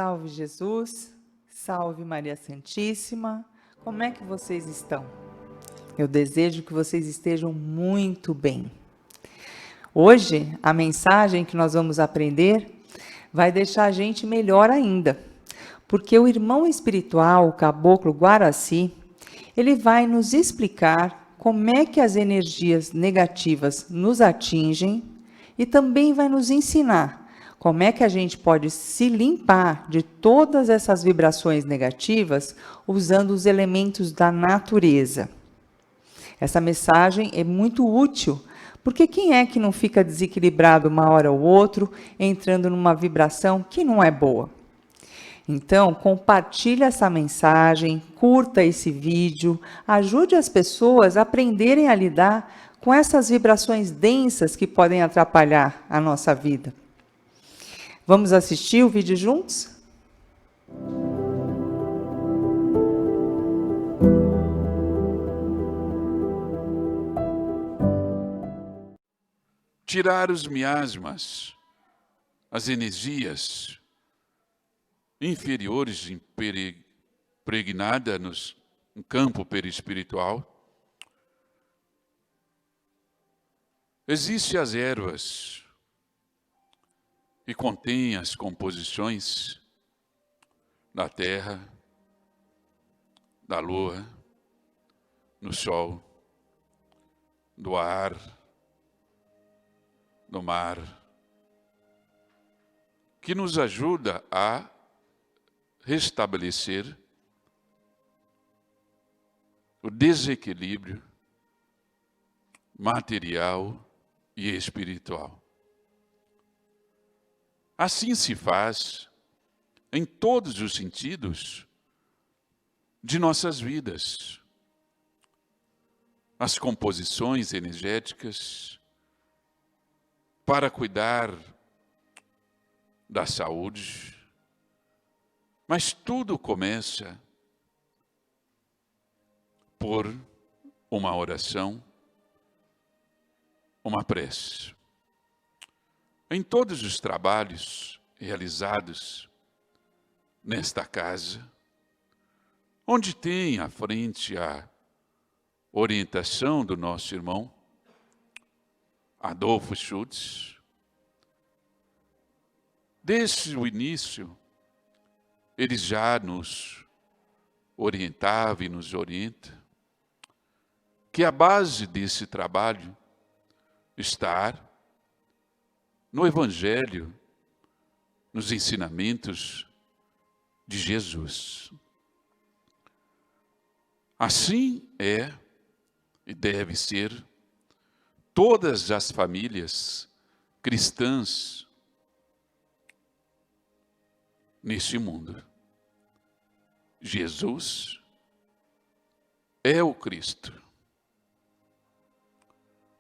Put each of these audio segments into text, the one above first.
Salve Jesus, salve Maria Santíssima, como é que vocês estão? Eu desejo que vocês estejam muito bem. Hoje, a mensagem que nós vamos aprender vai deixar a gente melhor ainda, porque o irmão espiritual, o Caboclo Guaraci, ele vai nos explicar como é que as energias negativas nos atingem e também vai nos ensinar como é que a gente pode se limpar de todas essas vibrações negativas usando os elementos da natureza. Essa mensagem é muito útil, porque quem é que não fica desequilibrado uma hora ou outra, entrando numa vibração que não é boa? Então, compartilhe essa mensagem, curta esse vídeo, ajude as pessoas a aprenderem a lidar com essas vibrações densas que podem atrapalhar a nossa vida. Vamos assistir o vídeo juntos? Tirar os miasmas, as energias inferiores impregnadas no campo perispiritual. Existem as ervas que contêm as composições da terra, da lua, do sol, do ar, do mar, que nos ajuda a restabelecer o desequilíbrio material e espiritual. Assim se faz em todos os sentidos de nossas vidas. As composições energéticas para cuidar da saúde, mas tudo começa por uma oração, uma prece. Em todos os trabalhos realizados nesta casa, onde tem à frente a orientação do nosso irmão Adolfo Schultz, desde o início, ele já nos orientava e nos orienta que a base desse trabalho está no Evangelho, nos ensinamentos de Jesus. Assim é e deve ser todas as famílias cristãs neste mundo. Jesus é o Cristo.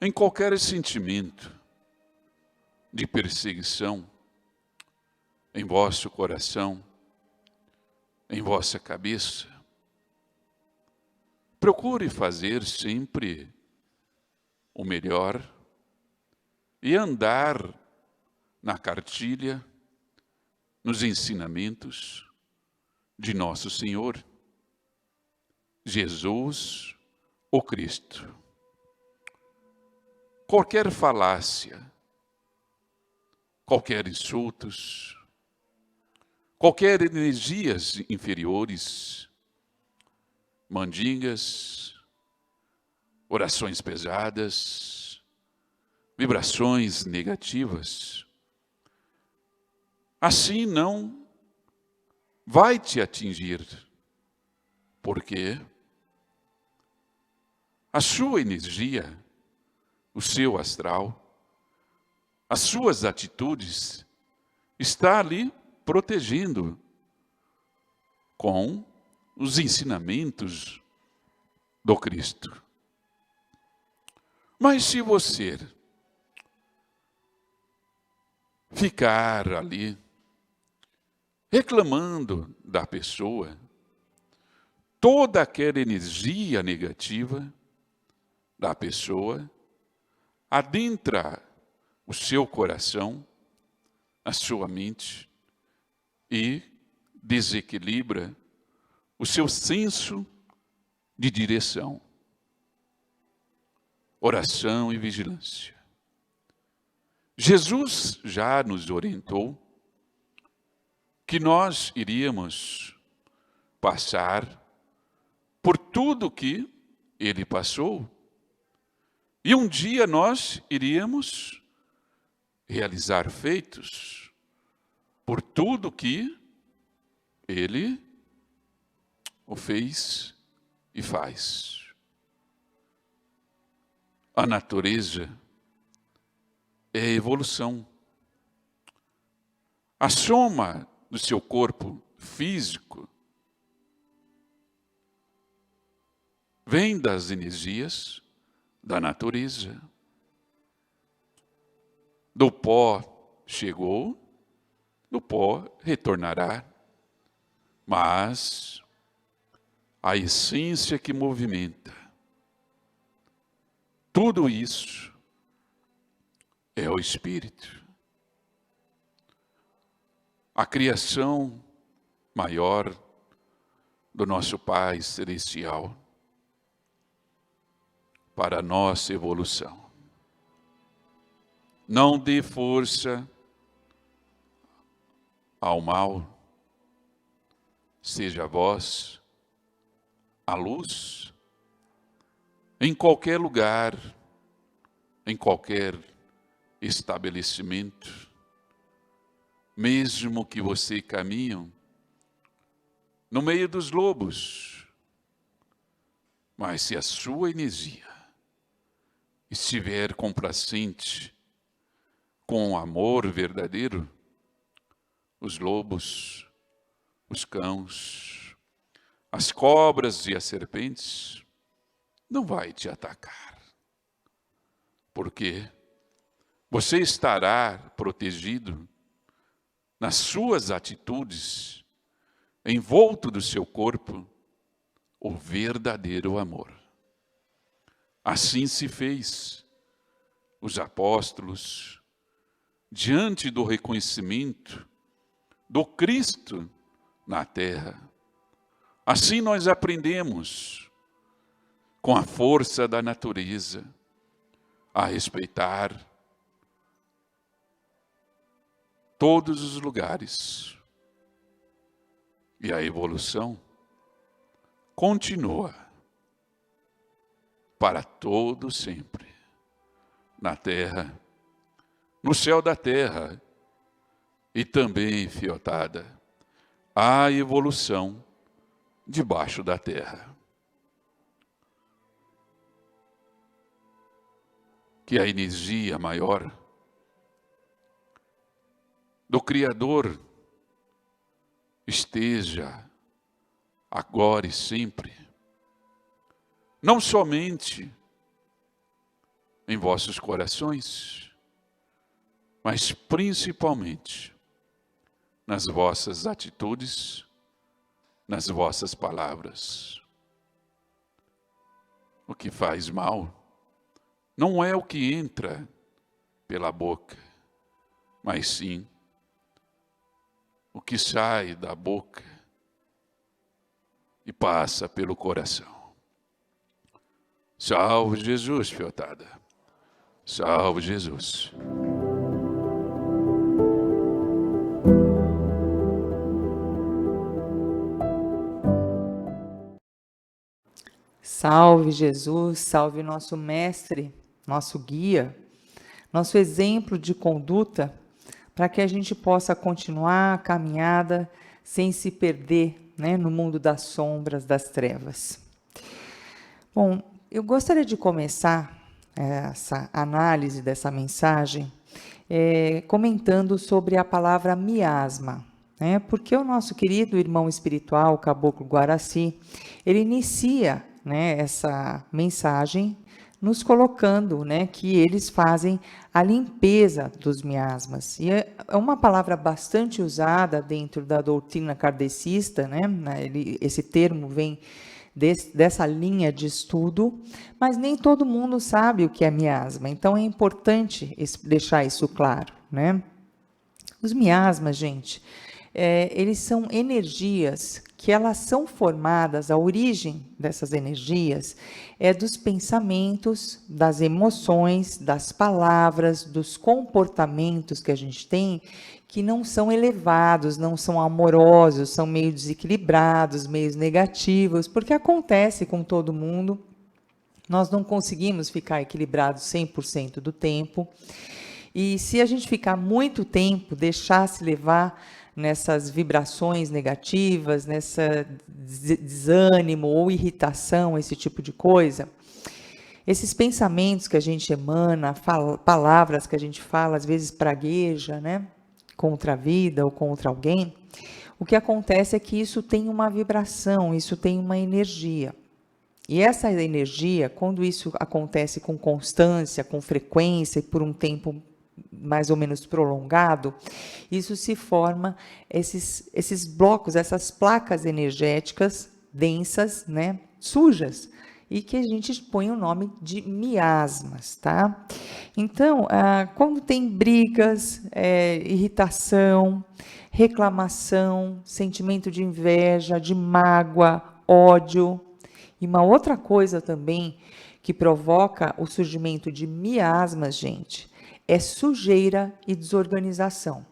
Em qualquer sentimento de perseguição, em vosso coração, em vossa cabeça, procure fazer sempre o melhor e andar na cartilha, nos ensinamentos de nosso Senhor, Jesus, o Cristo. Qualquer falácia, qualquer insultos, qualquer energias inferiores, mandingas, orações pesadas, vibrações negativas, assim não vai te atingir, porque a sua energia, o seu astral, as suas atitudes está ali protegendo com os ensinamentos do Cristo. Mas se você ficar ali reclamando da pessoa, toda aquela energia negativa da pessoa adentra o seu coração, a sua mente, e desequilibra o seu senso de direção, oração e vigilância. Jesus já nos orientou que nós iríamos passar por tudo que ele passou, e um dia nós iríamos realizar feitos por tudo que ele o fez e faz. A natureza é a evolução. A soma do seu corpo físico vem das energias da natureza. Do pó chegou, do pó retornará, mas a essência que movimenta tudo isso é o Espírito. A criação maior do nosso Pai Celestial para a nossa evolução. Não dê força ao mal, seja vós a luz, em qualquer lugar, em qualquer estabelecimento, mesmo que você caminhe no meio dos lobos, mas se a sua energia estiver complacente com o amor verdadeiro, os lobos, os cães, as cobras e as serpentes não vai te atacar, porque você estará protegido nas suas atitudes, envolto do seu corpo, o verdadeiro amor. Assim se fez os apóstolos, diante do reconhecimento do Cristo na terra. Assim nós aprendemos, com a força da natureza, a respeitar todos os lugares. E a evolução continua para todo sempre, na terra, no céu da terra, e também, fiotada, a evolução debaixo da terra. Que a energia maior do Criador esteja agora e sempre, não somente em vossos corações, mas principalmente nas vossas atitudes, nas vossas palavras. O que faz mal não é o que entra pela boca, mas sim o que sai da boca e passa pelo coração. Salve Jesus, fiotada. Salve Jesus. Salve Jesus, salve nosso mestre, nosso guia, nosso exemplo de conduta, para que a gente possa continuar a caminhada sem se perder, né, no mundo das sombras, das trevas. Bom, eu gostaria de começar essa análise dessa mensagem comentando sobre a palavra miasma, né, porque o nosso querido irmão espiritual, Caboclo Guaraci, ele inicia, né, essa mensagem nos colocando, né, que eles fazem a limpeza dos miasmas. E é uma palavra bastante usada dentro da doutrina kardecista, né? Esse termo vem dessa linha de estudo, mas nem todo mundo sabe o que é miasma. Então, é importante deixar isso claro, né? Os miasmas, gente, eles são energias que elas são formadas, a origem dessas energias é dos pensamentos, das emoções, das palavras, dos comportamentos que a gente tem, que não são elevados, não são amorosos, são meio desequilibrados, meio negativos, porque acontece com todo mundo. Nós não conseguimos ficar equilibrados 100% do tempo. E se a gente ficar muito tempo, deixar se levar nessas vibrações negativas, nessa desânimo ou irritação, esse tipo de coisa, esses pensamentos que a gente emana, palavras que a gente fala, às vezes pragueja, né, contra a vida ou contra alguém, o que acontece é que isso tem uma vibração, isso tem uma energia. E essa energia, quando isso acontece com constância, com frequência e por um tempo mais ou menos prolongado, isso se forma esses blocos, essas placas energéticas densas, né, sujas, e que a gente põe o nome de miasmas, tá? Então, quando tem brigas, irritação, reclamação, sentimento de inveja, de mágoa, ódio, e uma outra coisa também que provoca o surgimento de miasmas, gente, é sujeira e desorganização.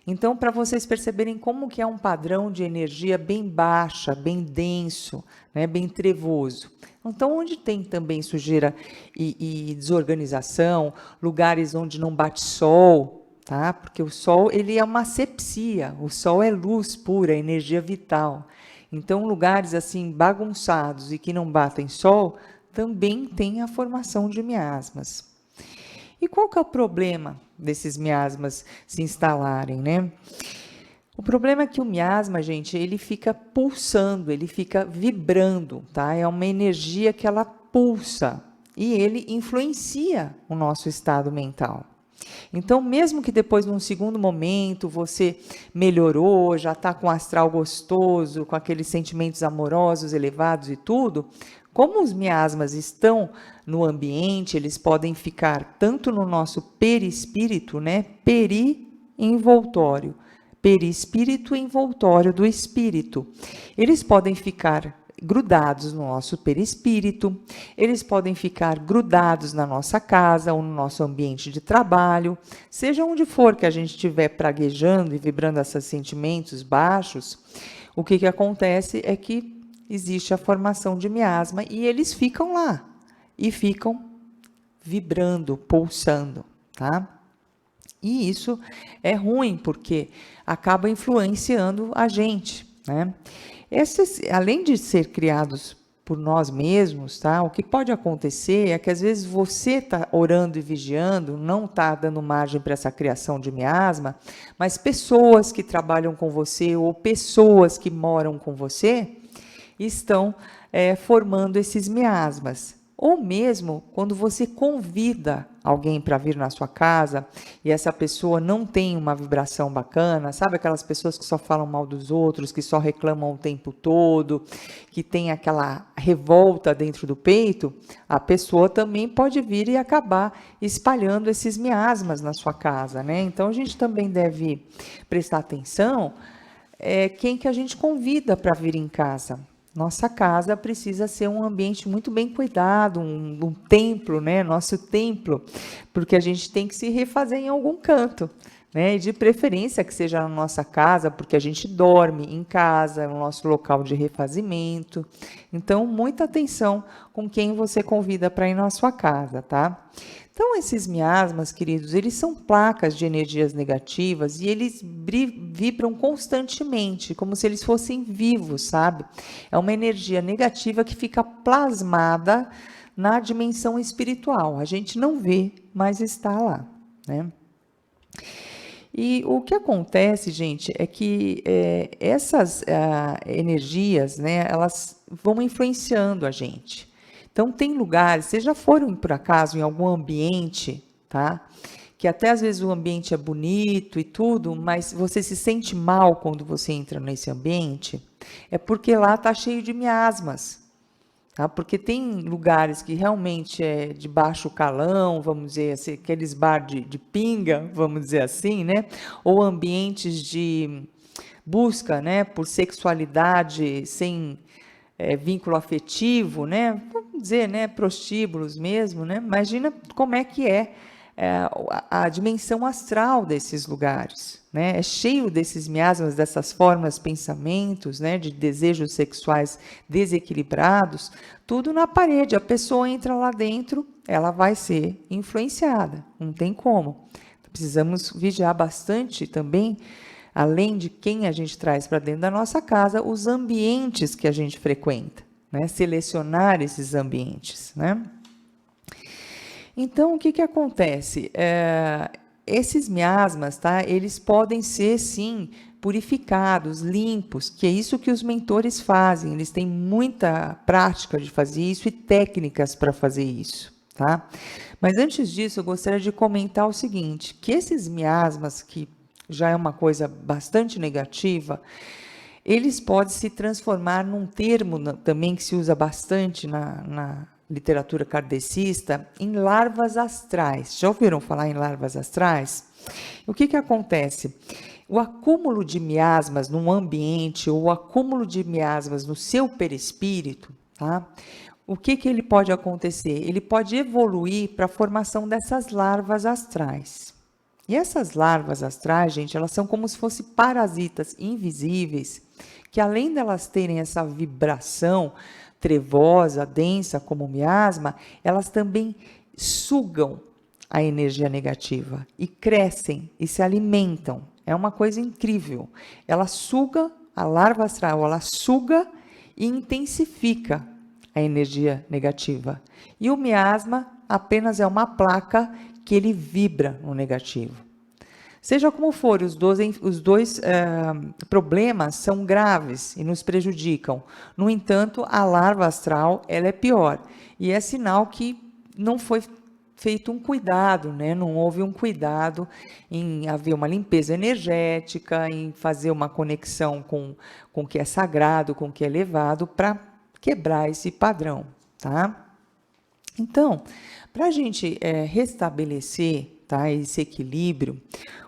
Então, para vocês perceberem como que é um padrão de energia bem baixa, bem denso, né, bem trevoso. Então, onde tem também sujeira e desorganização, lugares onde não bate sol, tá? Porque o sol, ele é uma asepsia, o sol é luz pura, energia vital. Então, lugares assim bagunçados e que não batem sol, também tem a formação de miasmas. E qual que é o problema desses miasmas se instalarem, né? O problema é que o miasma, gente, ele fica pulsando, ele fica vibrando, tá? É uma energia que ela pulsa e ele influencia o nosso estado mental. Então, mesmo que depois, num segundo momento, você melhorou, já está com um astral gostoso, com aqueles sentimentos amorosos elevados e tudo, como os miasmas estão no ambiente, eles podem ficar tanto no nosso perispírito, né? Peri-envoltório. Perispírito envoltório do espírito. Eles podem ficar grudados no nosso perispírito, eles podem ficar grudados na nossa casa ou no nosso ambiente de trabalho, seja onde for que a gente estiver praguejando e vibrando esses sentimentos baixos, o que acontece é que existe a formação de miasma e eles ficam lá e ficam vibrando, pulsando, tá? E isso é ruim porque acaba influenciando a gente, né? Além de ser criados por nós mesmos, tá? O que pode acontecer é que às vezes você está orando e vigiando, não está dando margem para essa criação de miasma, mas pessoas que trabalham com você ou pessoas que moram com você estão formando esses miasmas. Ou mesmo quando você convida alguém para vir na sua casa e essa pessoa não tem uma vibração bacana, sabe aquelas pessoas que só falam mal dos outros, que só reclamam o tempo todo, que tem aquela revolta dentro do peito, a pessoa também pode vir e acabar espalhando esses miasmas na sua casa, né? Então a gente também deve prestar atenção quem que a gente convida para vir em casa. Nossa casa precisa ser um ambiente muito bem cuidado, um templo, né? Nosso templo, porque a gente tem que se refazer em algum canto, né? E de preferência que seja na nossa casa, porque a gente dorme em casa, é o nosso local de refazimento. Então, muita atenção com quem você convida para ir na sua casa, tá? Então, esses miasmas, queridos, eles são placas de energias negativas e eles vibram constantemente, como se eles fossem vivos, sabe? É uma energia negativa que fica plasmada na dimensão espiritual. A gente não vê, mas está lá, né? E o que acontece, gente, é que essas energias, né, elas vão influenciando a gente. Então, tem lugares, vocês já foram, por acaso, em algum ambiente, tá? Que até às vezes o ambiente é bonito e tudo, mas você se sente mal quando você entra nesse ambiente, é porque lá está cheio de miasmas, tá? Porque tem lugares que realmente é de baixo calão, vamos dizer assim, aqueles bar de pinga, vamos dizer assim, né? Ou ambientes busca, né, por sexualidade sem vínculo afetivo, né, vamos dizer, né, prostíbulos mesmo, né, imagina como é que a dimensão astral desses lugares, né, é cheio desses miasmas, dessas formas, pensamentos, né, de desejos sexuais desequilibrados, tudo na parede, a pessoa entra lá dentro, ela vai ser influenciada, não tem como. Precisamos vigiar bastante também, além de quem a gente traz para dentro da nossa casa, os ambientes que a gente frequenta, né? Selecionar esses ambientes, né? Então, o que acontece? Esses miasmas, tá? Eles podem ser, sim, purificados, limpos, que é isso que os mentores fazem. Eles têm muita prática de fazer isso e técnicas para fazer isso, tá? Mas antes disso, eu gostaria de comentar o seguinte, que esses miasmas, que já é uma coisa bastante negativa, eles podem se transformar num termo também que se usa bastante na literatura kardecista, em larvas astrais. Já ouviram falar em larvas astrais? O que acontece? O acúmulo de miasmas num ambiente ou o acúmulo de miasmas no seu perispírito, tá? O que ele pode acontecer? Ele pode evoluir para a formação dessas larvas astrais. E essas larvas astrais, gente, elas são como se fossem parasitas invisíveis, que além delas terem essa vibração trevosa, densa, como o miasma, elas também sugam a energia negativa e crescem e se alimentam. É uma coisa incrível. Ela suga, a larva astral, ela suga e intensifica a energia negativa. E o miasma apenas é uma placa que ele vibra no negativo. Seja como for, os dois problemas são graves e nos prejudicam. No entanto, a larva astral ela é pior. E é sinal que não foi feito um cuidado, né? Não houve um cuidado em haver uma limpeza energética, em fazer uma conexão com o que é sagrado, com o que é elevado, para quebrar esse padrão, tá? Então, para a gente restabelecer, tá, esse equilíbrio,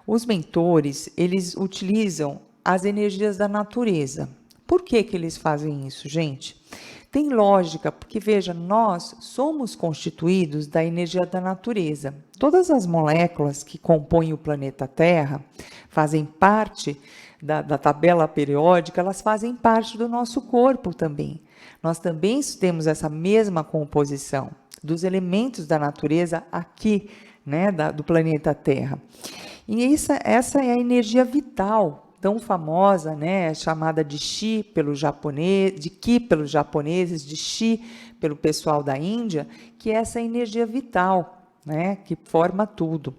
os mentores, eles utilizam as energias da natureza. Por que eles fazem isso, gente? Tem lógica, porque veja, nós somos constituídos da energia da natureza. Todas as moléculas que compõem o planeta Terra fazem parte da tabela periódica, elas fazem parte do nosso corpo também. Nós também temos essa mesma composição dos elementos da natureza aqui, né, do planeta Terra. E essa é a energia vital, tão famosa, né, chamada de Chi pelo japonês, de Ki pelos japoneses, de Chi pelo pessoal da Índia, que é essa energia vital, né, que forma tudo.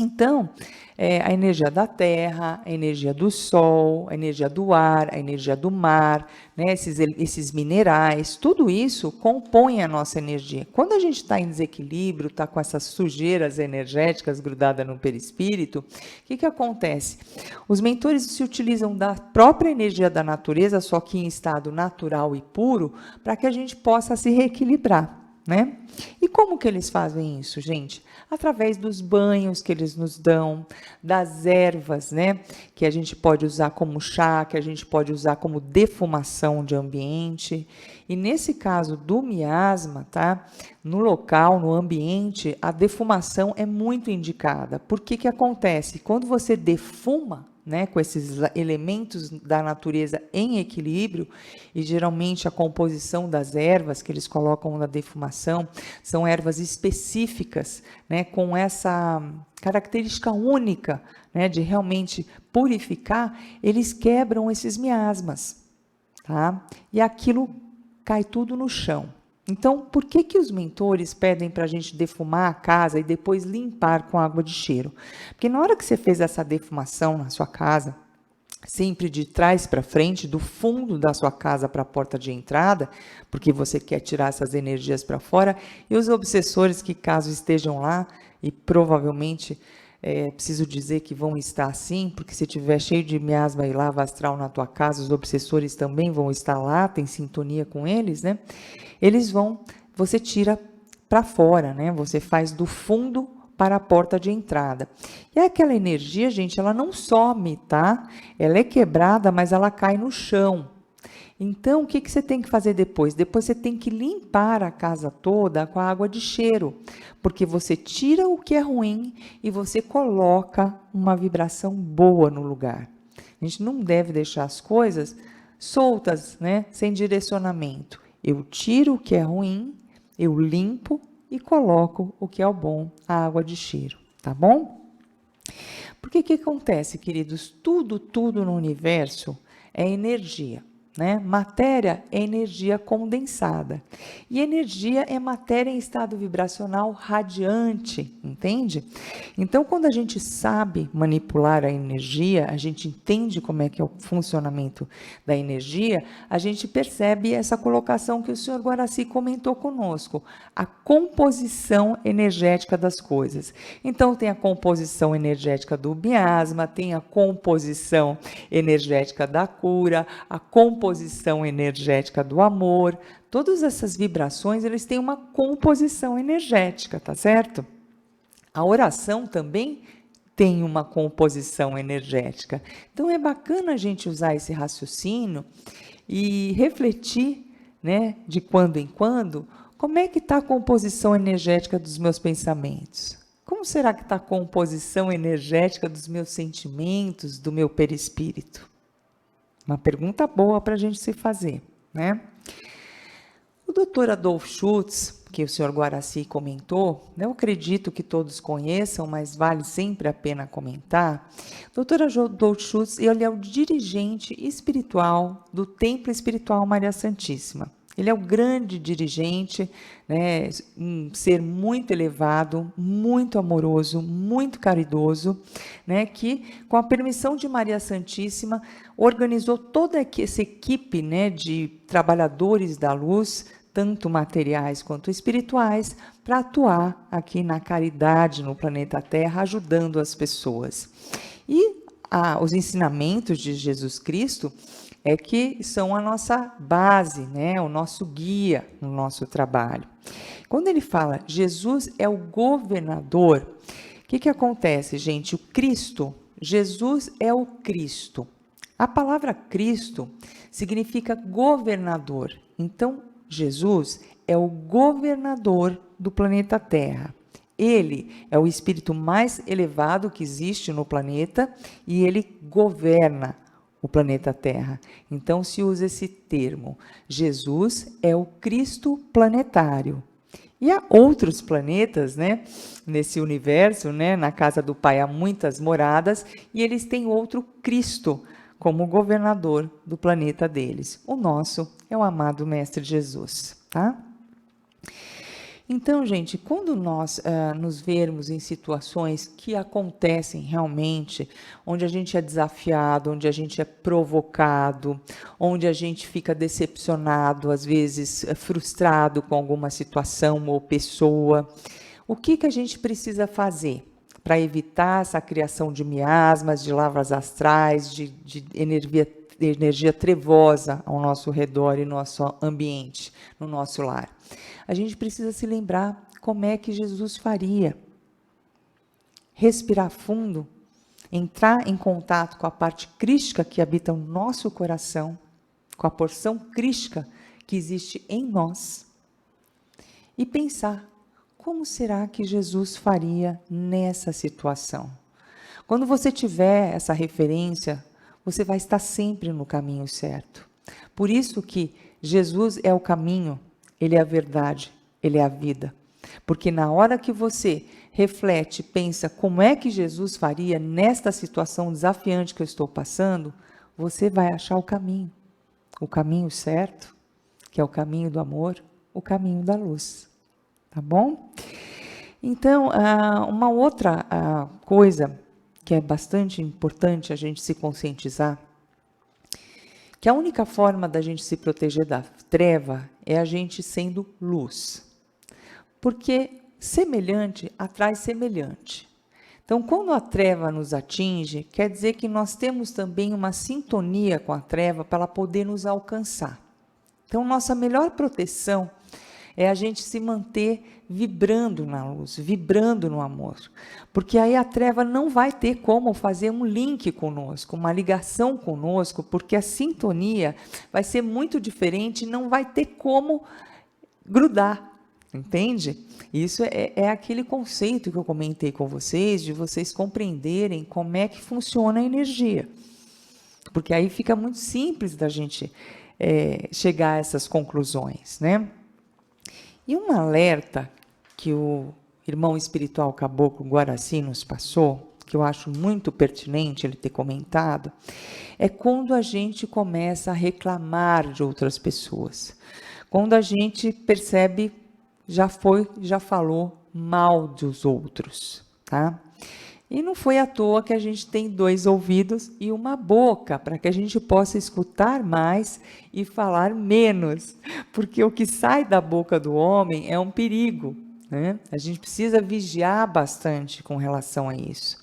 Então, a energia da terra, a energia do sol, a energia do ar, a energia do mar, né, esses minerais, tudo isso compõe a nossa energia. Quando a gente está em desequilíbrio, está com essas sujeiras energéticas grudadas no perispírito, o que acontece? Os mentores se utilizam da própria energia da natureza, só que em estado natural e puro, para que a gente possa se reequilibrar, né? E como que eles fazem isso, gente? Através dos banhos que eles nos dão, das ervas, né? Que a gente pode usar como chá, que a gente pode usar como defumação de ambiente. E nesse caso do miasma, tá? No local, no ambiente, a defumação é muito indicada. Por que acontece? Quando você defuma, né, com esses elementos da natureza em equilíbrio, e geralmente a composição das ervas que eles colocam na defumação são ervas específicas, né, com essa característica única, né, de realmente purificar, eles quebram esses miasmas, tá? E aquilo cai tudo no chão. Então, por que os mentores pedem para a gente defumar a casa e depois limpar com água de cheiro? Porque na hora que você fez essa defumação na sua casa, sempre de trás para frente, do fundo da sua casa para a porta de entrada, porque você quer tirar essas energias para fora, e os obsessores que, caso estejam lá, e provavelmente preciso dizer que vão estar assim, porque se tiver cheio de miasma e lava astral na tua casa, os obsessores também vão estar lá, tem sintonia com eles, né? Eles vão, você tira para fora, né? Você faz do fundo para a porta de entrada. E aquela energia, gente, ela não some, tá? Ela é quebrada, mas ela cai no chão. Então, o que você tem que fazer depois? Depois você tem que limpar a casa toda com a água de cheiro, porque você tira o que é ruim e você coloca uma vibração boa no lugar. A gente não deve deixar as coisas soltas, né? Sem direcionamento. Eu tiro o que é ruim, eu limpo e coloco o que é o bom, a água de cheiro, tá bom? Porque o que acontece, queridos? Tudo no universo é energia. Né? Matéria é energia condensada. E energia é matéria em estado vibracional radiante, entende? Então, quando a gente sabe manipular a energia, a gente entende como é que é o funcionamento da energia, a gente percebe essa colocação que o senhor Guaraci comentou conosco, a composição energética das coisas. Então, tem a composição energética do miasma, tem a composição energética da cura, a composição energética do amor. Todas essas vibrações, eles têm uma composição energética, tá certo? A oração também tem uma composição energética. Então, é bacana a gente usar esse raciocínio e refletir, né, de quando em quando, como é que está a composição energética dos meus pensamentos? Como será que está a composição energética dos meus sentimentos, do meu perispírito? Uma pergunta boa para a gente se fazer, né? O Dr. Adolf Schutz, que o senhor Guaraci comentou, eu acredito que todos conheçam, mas vale sempre a pena comentar. O Dr. Adolf Schutz, ele é o dirigente espiritual do Templo Espiritual Maria Santíssima. Ele é o grande dirigente, né, um ser muito elevado, muito amoroso, muito caridoso, né, que, com a permissão de Maria Santíssima, organizou toda essa equipe, né, de trabalhadores da luz, tanto materiais quanto espirituais, para atuar aqui na caridade no planeta Terra, ajudando as pessoas. E os ensinamentos de Jesus Cristo é que são a nossa base, né? O nosso guia no nosso trabalho. Quando ele fala Jesus é o governador, o que acontece, gente? O Cristo, Jesus é o Cristo. A palavra Cristo significa governador. Então, Jesus é o governador do planeta Terra. Ele é o espírito mais elevado que existe no planeta e ele governa o planeta Terra. Então, se usa esse termo. Jesus é o Cristo planetário. E há outros planetas, né, nesse universo, né, na casa do Pai há muitas moradas, e eles têm outro Cristo como governador do planeta deles. O nosso é o amado Mestre Jesus, tá? Então, gente, quando nós nos vermos em situações que acontecem realmente, onde a gente é desafiado, onde a gente é provocado, onde a gente fica decepcionado, às vezes frustrado com alguma situação ou pessoa, o que a gente precisa fazer para evitar essa criação de miasmas, de lavras astrais, de energia trevosa ao nosso redor e no nosso ambiente, no nosso lar? A gente precisa se lembrar como é que Jesus faria. Respirar fundo, entrar em contato com a parte crística que habita no nosso coração, com a porção crística que existe em nós, e pensar, como será que Jesus faria nessa situação? Quando você tiver essa referência, você vai estar sempre no caminho certo. Por isso que Jesus é o caminho, ele é a verdade, ele é a vida. Porque na hora que você reflete, pensa como é que Jesus faria nesta situação desafiante que eu estou passando, você vai achar o caminho certo, que é o caminho do amor, o caminho da luz. Tá bom? Então, uma outra coisa que é bastante importante a gente se conscientizar, que a única forma da gente se proteger da treva é a gente sendo luz. Porque semelhante atrai semelhante. Então, quando a treva nos atinge, quer dizer que nós temos também uma sintonia com a treva para ela poder nos alcançar. Então, nossa melhor proteção é a gente se manter vibrando na luz, vibrando no amor. Porque aí a treva não vai ter como fazer um link conosco, uma ligação conosco, porque a sintonia vai ser muito diferente, não vai ter como grudar, entende? Isso é aquele conceito que eu comentei com vocês, de vocês compreenderem como é que funciona a energia. Porque aí fica muito simples da gente chegar a essas conclusões, né? E um alerta que o irmão espiritual Caboclo Guaraci nos passou, que eu acho muito pertinente ele ter comentado, é quando a gente começa a reclamar de outras pessoas. Quando a gente percebe, já falou mal dos outros, tá? E não foi à toa que a gente tem 2 ouvidos e uma boca, para que a gente possa escutar mais e falar menos, porque o que sai da boca do homem é um perigo, né? A gente precisa vigiar bastante com relação a isso.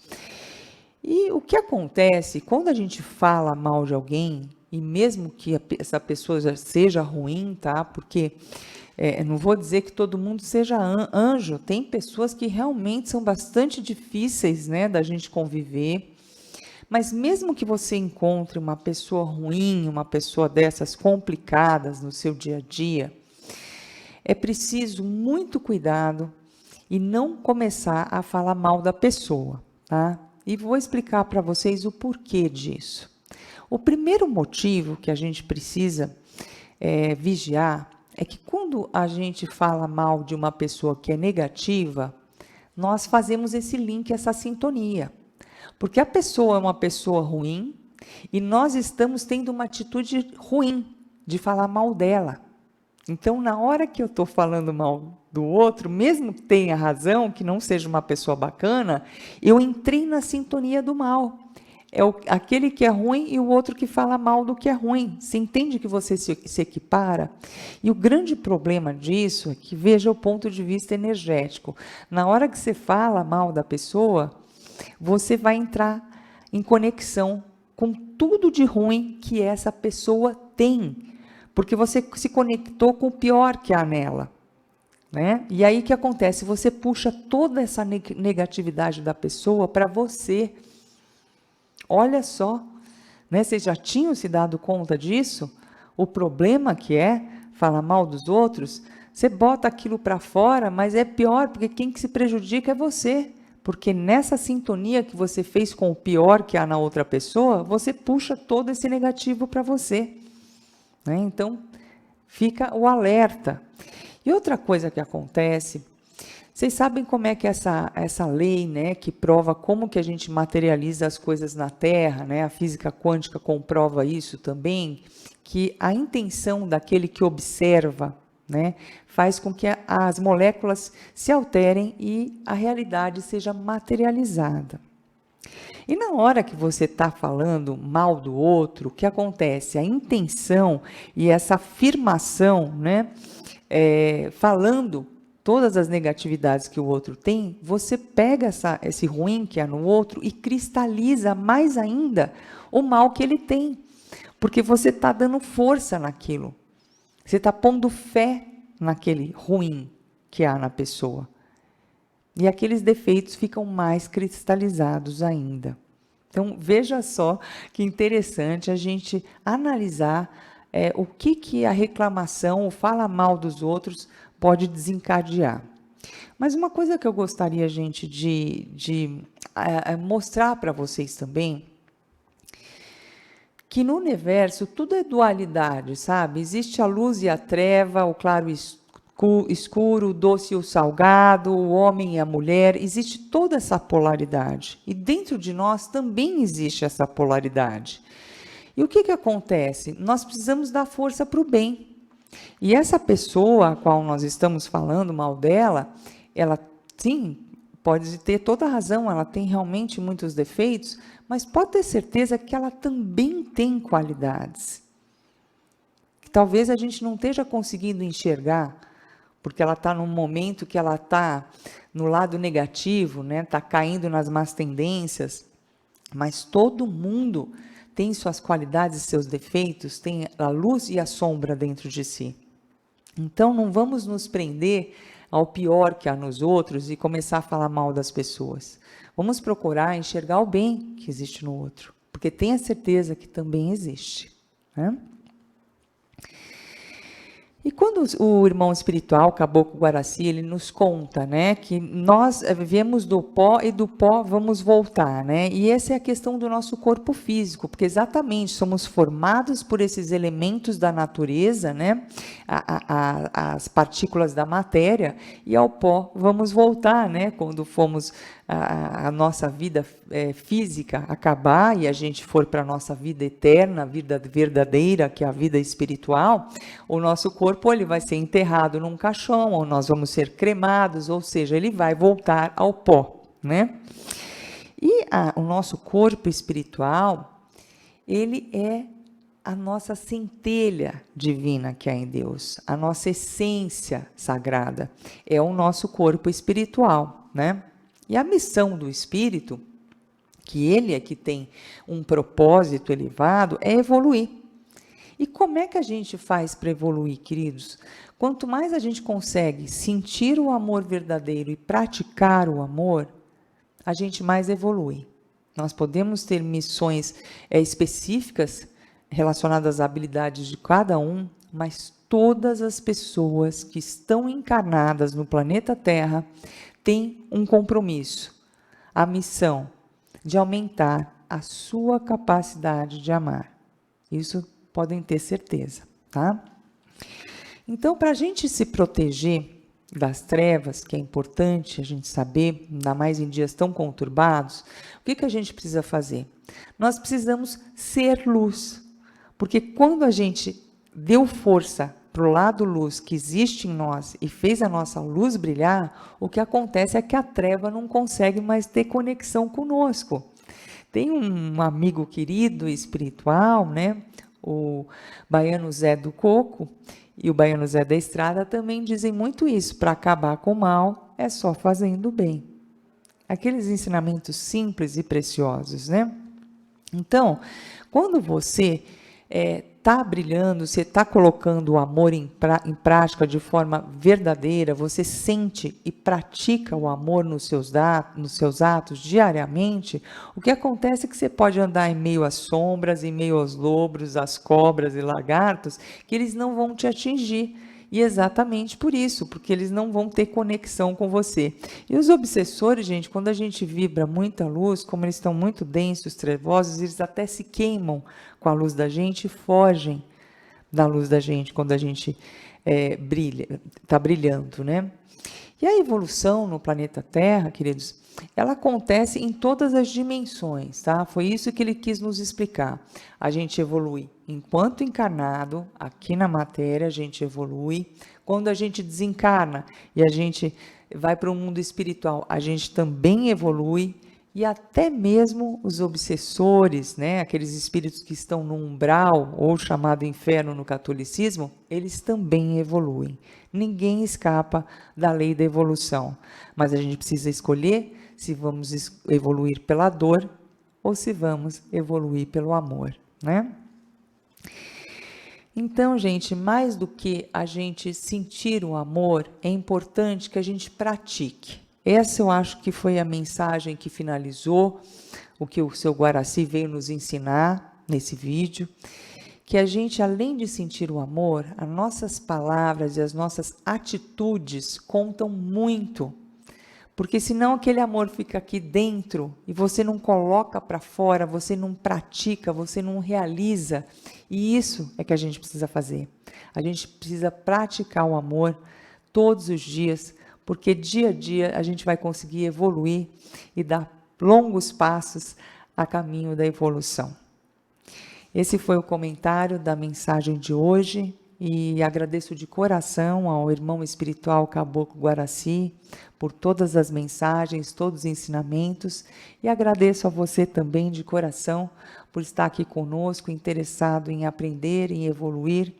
E o que acontece quando a gente fala mal de alguém, e mesmo que essa pessoa já seja ruim, tá? Porque não vou dizer que todo mundo seja anjo, tem pessoas que realmente são bastante difíceis, né, da gente conviver, mas mesmo que você encontre uma pessoa ruim, uma pessoa dessas complicadas no seu dia a dia, é preciso muito cuidado e não começar a falar mal da pessoa, tá? E vou explicar para vocês o porquê disso. O primeiro motivo que a gente precisa vigiar é que quando a gente fala mal de uma pessoa que é negativa, nós fazemos esse link, essa sintonia. Porque a pessoa é uma pessoa ruim e nós estamos tendo uma atitude ruim de falar mal dela. Então, na hora que eu estou falando mal do outro, mesmo que tenha razão, que não seja uma pessoa bacana, eu entrei na sintonia do mal. É aquele que é ruim e o outro que fala mal do que é ruim. Você entende que você se equipara? E o grande problema disso é que, veja o ponto de vista energético. Na hora que você fala mal da pessoa, você vai entrar em conexão com tudo de ruim que essa pessoa tem. Porque você se conectou com o pior que há nela. Né? E aí o que acontece? Você puxa toda essa negatividade da pessoa para você. Olha só, né? Vocês já tinham se dado conta disso? O problema que é falar mal dos outros, você bota aquilo para fora, mas é pior, porque quem que se prejudica é você. Porque nessa sintonia que você fez com o pior que há na outra pessoa, você puxa todo esse negativo para você. Né? Então, fica o alerta. E outra coisa que acontece, vocês sabem como é que essa lei, né, que prova como que a gente materializa as coisas na Terra, né, a física quântica comprova isso também, que a intenção daquele que observa, né, faz com que as moléculas se alterem e a realidade seja materializada. E na hora que você está falando mal do outro, o que acontece? A intenção e essa afirmação, né, falando todas as negatividades que o outro tem, você pega esse ruim que há no outro e cristaliza mais ainda o mal que ele tem. Porque você está dando força naquilo. Você está pondo fé naquele ruim que há na pessoa. E aqueles defeitos ficam mais cristalizados ainda. Então, veja só que interessante a gente analisar o que a reclamação, o fala mal dos outros, pode desencadear. Mas uma coisa que eu gostaria, gente, de mostrar para vocês também, que no universo tudo é dualidade, sabe? Existe a luz e a treva, o claro e escuro, o doce e o salgado, o homem e a mulher, existe toda essa polaridade. E dentro de nós também existe essa polaridade. E o que acontece? Nós precisamos dar força para o bem. E essa pessoa a qual nós estamos falando mal dela, ela sim, pode ter toda a razão, ela tem realmente muitos defeitos, mas pode ter certeza que ela também tem qualidades. Que talvez a gente não esteja conseguindo enxergar, porque ela está num momento que ela está no lado negativo, né? Está caindo nas más tendências, mas todo mundo tem suas qualidades e seus defeitos, tem a luz e a sombra dentro de si. Então, não vamos nos prender ao pior que há nos outros e começar a falar mal das pessoas. Vamos procurar enxergar o bem que existe no outro, porque tenha certeza que também existe, né? E quando o irmão espiritual, Caboclo Guaraci, ele nos conta, né, que nós viemos do pó e do pó vamos voltar, né? E essa é a questão do nosso corpo físico, porque exatamente somos formados por esses elementos da natureza, né? As partículas da matéria, e ao pó vamos voltar, né? Quando fomos a nossa vida física acabar e a gente for para a nossa vida eterna, a vida verdadeira, que é a vida espiritual, o nosso corpo ele vai ser enterrado num caixão, ou nós vamos ser cremados, ou seja, ele vai voltar ao pó, né? E o nosso corpo espiritual, ele é a nossa centelha divina que há em Deus, a nossa essência sagrada, é o nosso corpo espiritual, né? E a missão do espírito, que ele é que tem um propósito elevado, é evoluir. E como é que a gente faz para evoluir, queridos? Quanto mais a gente consegue sentir o amor verdadeiro e praticar o amor, a gente mais evolui. Nós podemos ter missões específicas relacionadas às habilidades de cada um, mas todas as pessoas que estão encarnadas no planeta Terra têm um compromisso, a missão de aumentar a sua capacidade de amar. Isso podem ter certeza, tá? Então, para a gente se proteger das trevas, que é importante a gente saber, ainda mais em dias tão conturbados, o que a gente precisa fazer? Nós precisamos ser luz, porque quando a gente deu força para o lado luz que existe em nós e fez a nossa luz brilhar, o que acontece é que a treva não consegue mais ter conexão conosco. Tem um amigo querido espiritual, né? O Baiano Zé do Coco e o Baiano Zé da Estrada também dizem muito isso, para acabar com o mal é só fazendo o bem. Aqueles ensinamentos simples e preciosos, né? Então, quando você está brilhando, você está colocando o amor em prática de forma verdadeira, você sente e pratica o amor nos seus atos diariamente, o que acontece é que você pode andar em meio às sombras, em meio aos lobos, às cobras e lagartos, que eles não vão te atingir. E exatamente por isso, porque eles não vão ter conexão com você. E os obsessores, gente, quando a gente vibra muita luz, como eles estão muito densos, trevosos, eles até se queimam com a luz da gente e fogem da luz da gente quando a gente está brilhando, né? E a evolução no planeta Terra, queridos, ela acontece em todas as dimensões, tá? Foi isso que ele quis nos explicar. A gente evolui enquanto encarnado, aqui na matéria, a gente evolui. Quando a gente desencarna e a gente vai para o mundo espiritual, a gente também evolui. E até mesmo os obsessores, né, aqueles espíritos que estão no umbral, ou chamado inferno no catolicismo, eles também evoluem. Ninguém escapa da lei da evolução. Mas a gente precisa escolher se vamos evoluir pela dor ou se vamos evoluir pelo amor, né? Então, gente, mais do que a gente sentir o amor, é importante que a gente pratique. Essa eu acho que foi a mensagem que finalizou o que o seu Guaraci veio nos ensinar nesse vídeo, que a gente, além de sentir o amor, as nossas palavras e as nossas atitudes contam muito, porque senão aquele amor fica aqui dentro e você não coloca para fora, você não pratica, você não realiza, e isso é que a gente precisa fazer. A gente precisa praticar o amor todos os dias, porque dia a dia a gente vai conseguir evoluir e dar longos passos a caminho da evolução. Esse foi o comentário da mensagem de hoje e agradeço de coração ao irmão espiritual Caboclo Guaraci por todas as mensagens, todos os ensinamentos, e agradeço a você também de coração por estar aqui conosco, interessado em aprender, em evoluir,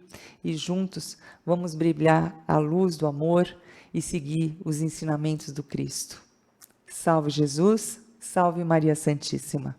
e juntos vamos brilhar a luz do amor e seguir os ensinamentos do Cristo. Salve Jesus, salve Maria Santíssima.